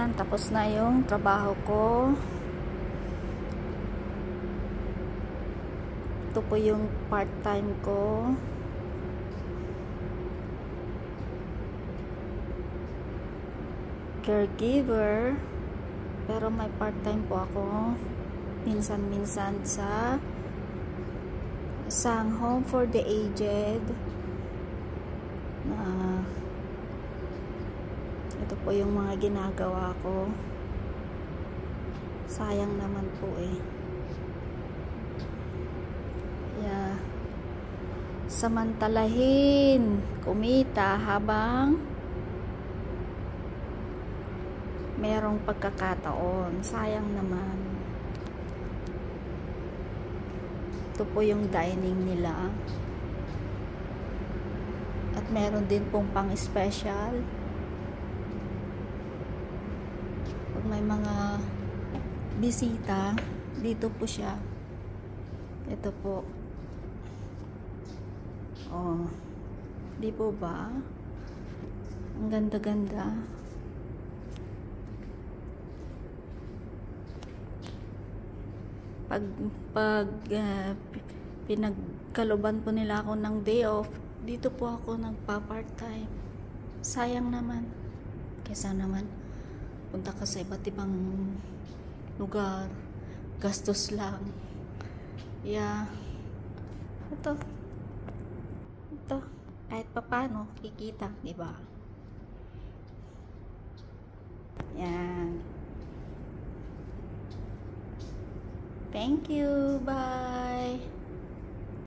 Ayan, tapos na yung trabaho ko. Ito po yung part-time ko. Caregiver. Pero may part-time po ako. Minsan-minsan sa isang home for the aged. Ito po yung mga ginagawa ko. Sayang naman po eh. Yeah. Samantalahin, kumita habang merong pagkakataon. Sayang naman. Ito po yung dining nila. At meron din pong pang-special. Pag may mga bisita, dito po siya. Ito po. Oh. Di po ba? Ang ganda-ganda. Pag pinagkaluban po nila ako ng day off, dito po ako nagpa-part-time. Sayang naman. Kesa naman punta ka sa iba't ibang lugar, gastos lang. Yeah. Ito kahit papaano kikita, di ba? Yan. Thank you. Bye.